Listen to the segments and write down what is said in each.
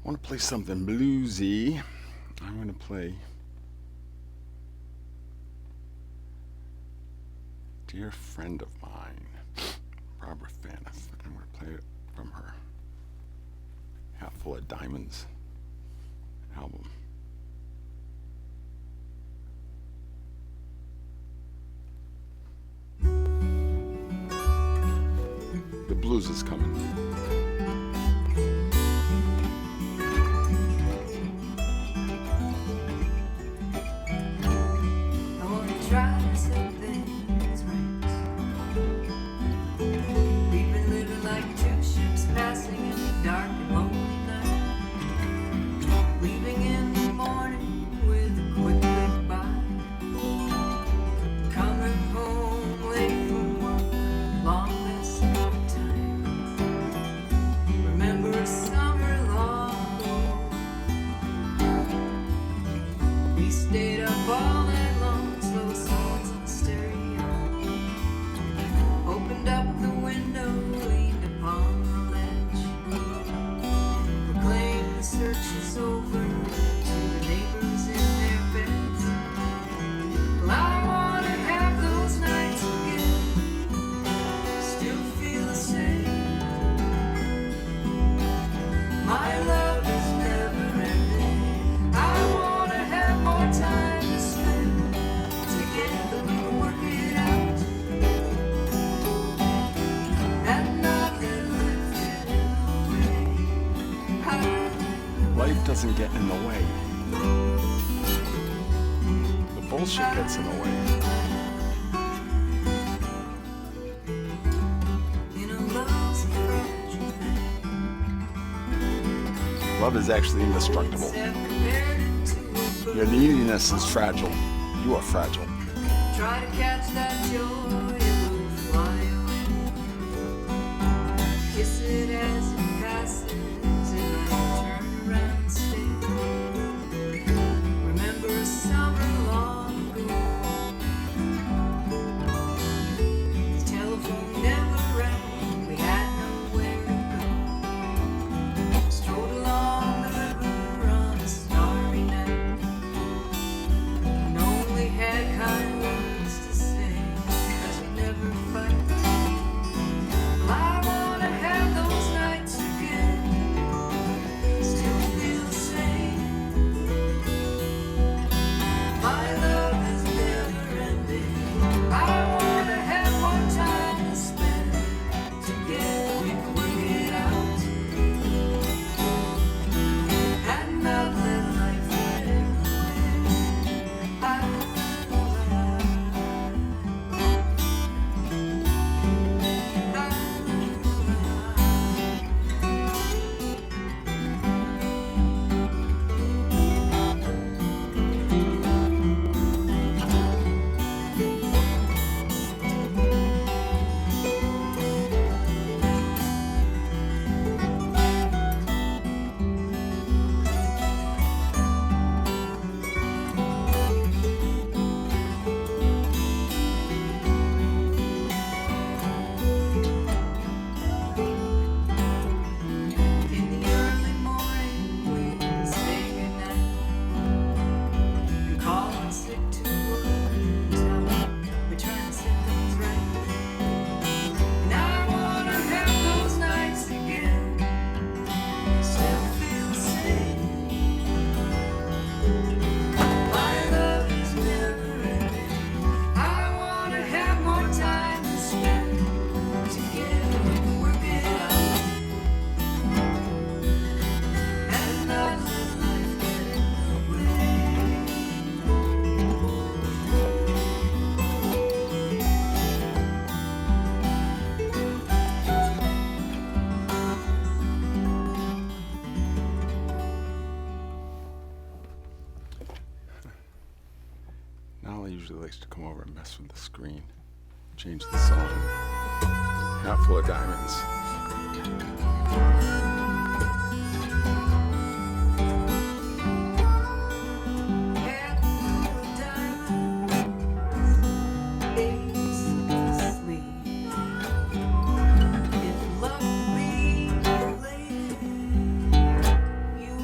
want to play something bluesy. I'm going to play Dear Friend of Mine, Barbara Phaneuf. I'm going to play it from her Hatful of Diamonds album. The blues is coming. Doesn't get in the way. The bullshit gets in the way. Love is actually indestructible. Your neediness is fragile. You are fragile. Try to catch that joy, it will fly away. Kiss it as it passes, and I turn around. Remember a summer long ago. The telephone never rang. We had nowhere to go. Strolled along the river on a starry night, and only had kind words to say, 'cause we never fight. Well, I wanna have those nights again. Still feel the same. My love is never ending. I wanna have more time to spend together. We can work it out and not let life get in the way. Usually likes to come over and mess with the screen. Change the song. Hatful of Diamonds. You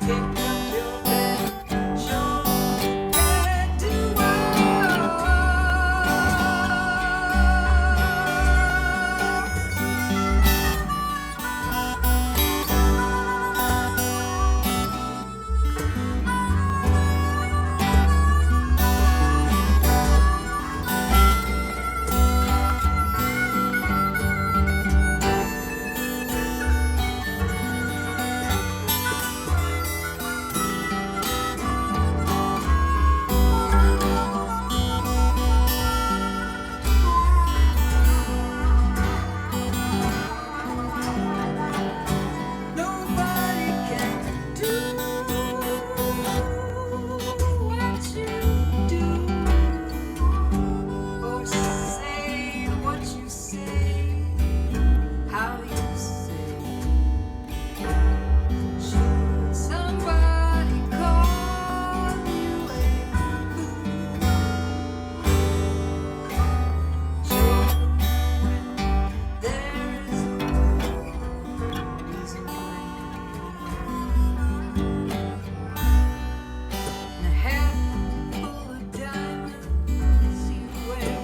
Pick up your pen, show head to nobody can do what you do, or say what you say, how you say. Should somebody call you a fool? Sure, there is a reason why. And a hat full of diamonds you wear,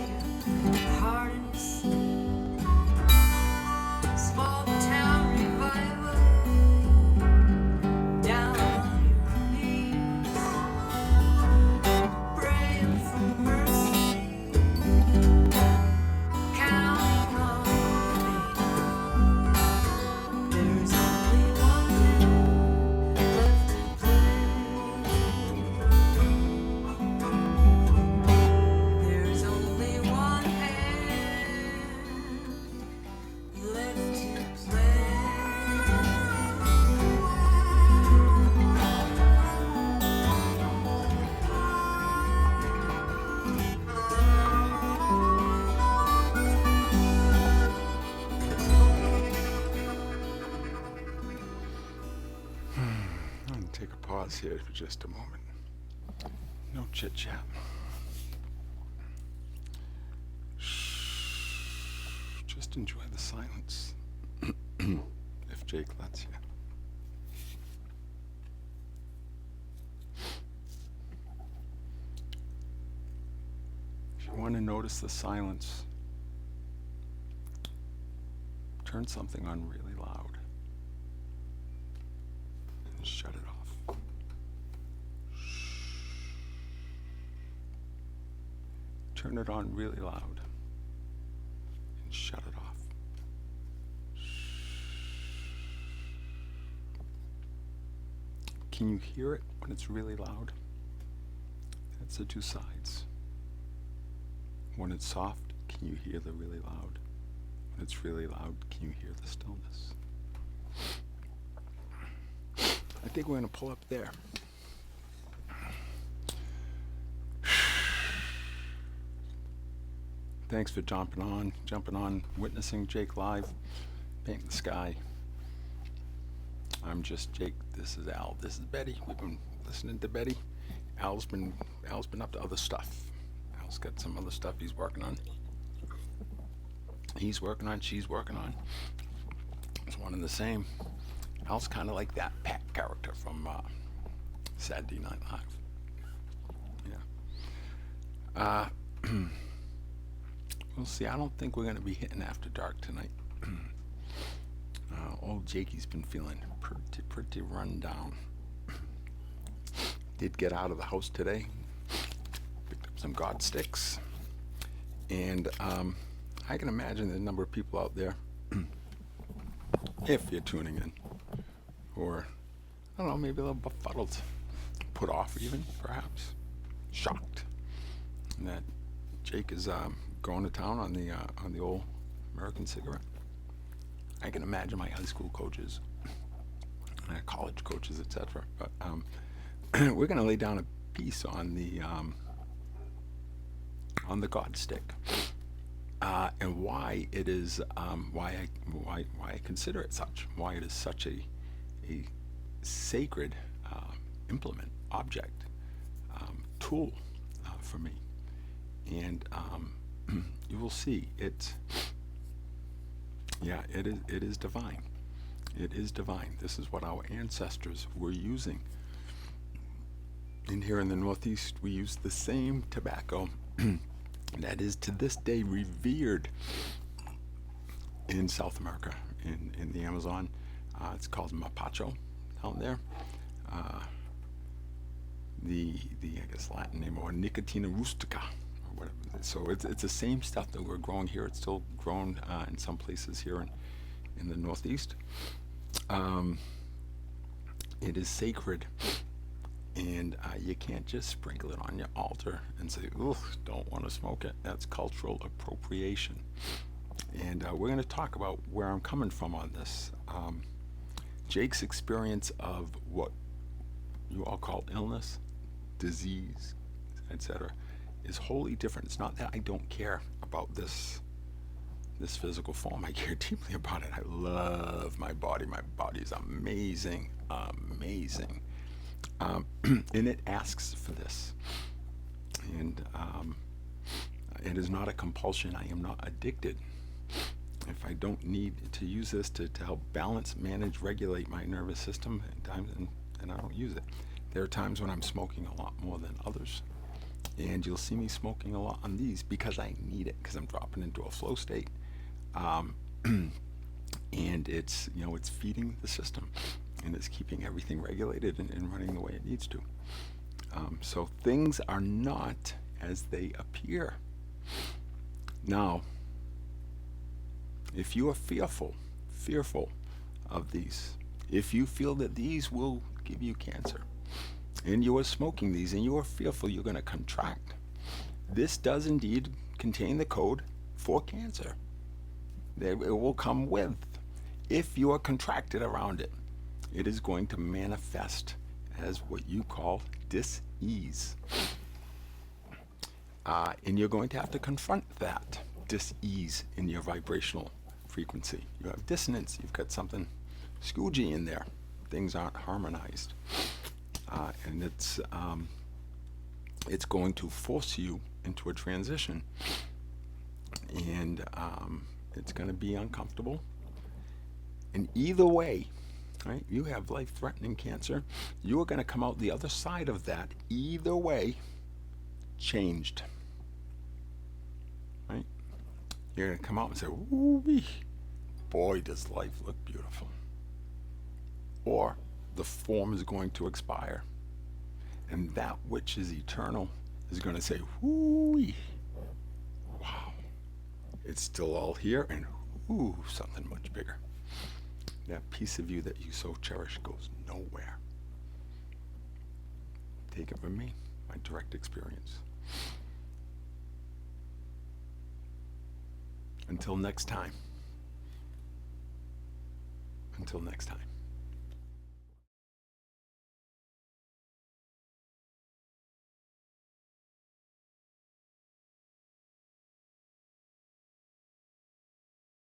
heart in your sleeve. Small town revival down on your knees, praying for mercy, counting on faith. There's only one hand left to play. There's only one hand left to play. I'm going to take a pause here for just a moment. No chit chat. Just enjoy the silence. If Jake lets you. If you want to notice the silence, turn something on really loud and shut it off. Turn it on really loud and shut it off. Can you hear it when it's really loud? That's the two sides. When it's soft, can you hear the really loud? When it's really loud, can you hear the stillness? I think we're going to pull up there. Thanks for jumping on, witnessing Jake Live, Paint the Sky. I'm just Jake. This is Al. This is Betty. We've been listening to Betty. Al's been up to other stuff. Al's got some other stuff he's working on. He's working on, she's working on. It's one and the same. Al's kind of like that Pat character from Saturday Night Live. Yeah. We'll see. I don't think we're going to be hitting After Dark tonight. Old Jakey's been feeling pretty run down. Did get out of the house today. Picked up some God sticks. And I can imagine there's a number of people out there, if you're tuning in, or, I don't know, maybe a little befuddled, put off even, perhaps, shocked that Jake is going to town on the old American cigarette. I can imagine my high school coaches, college coaches, etc. But we're going to lay down a piece on the God stick, and why it is why I consider it such. Why it is such a sacred implement, object, tool for me, and you will see it. Yeah, it is divine. It is divine. This is what our ancestors were using. And here in the Northeast, we use the same tobacco that is to this day revered in South America, in the Amazon. It's called mapacho down there. The I guess Latin name, or Nicotina rustica, or whatever. So it's the same stuff that we're growing here. It's still grown in some places here in the Northeast. It is sacred, and you can't just sprinkle it on your altar and say, "Ugh, don't want to smoke it." That's cultural appropriation. And we're going to talk about where I'm coming from on this. Jake's experience of what you all call illness, disease, etc., is wholly different. It's not that I don't care about this physical form. I care deeply about it. I love my body. My body is amazing, amazing. And it asks for this. And it is not a compulsion. I am not addicted. If I don't need to use this to help balance, manage, regulate my nervous system, and I don't use it. There are times when I'm smoking a lot more than others. And you'll see me smoking a lot on these because I need it, because I'm dropping into a flow state. And it's feeding the system, and it's keeping everything regulated and running the way it needs to. So things are not as they appear. Now, if you are fearful of these, if you feel that these will give you cancer, and you are smoking these, and you are fearful you're going to contract, this does indeed contain the code for cancer. It will come with. If you are contracted around it, it is going to manifest as what you call dis-ease. And you're going to have to confront that dis-ease in your vibrational frequency. You have dissonance. You've got something skoogey in there. Things aren't harmonized. And it's going to force you into a transition. And it's going to be uncomfortable. And either way, right, you have life-threatening cancer, you are going to come out the other side of that, either way, changed. Right? You're going to come out and say, "Ooh-wee, boy, does life look beautiful." Or the form is going to expire. And that which is eternal is going to say, "Ooh-wee, wow, it's still all here, and ooh, something much bigger." That piece of you that you so cherish goes nowhere. Take it from me, my direct experience. Until next time.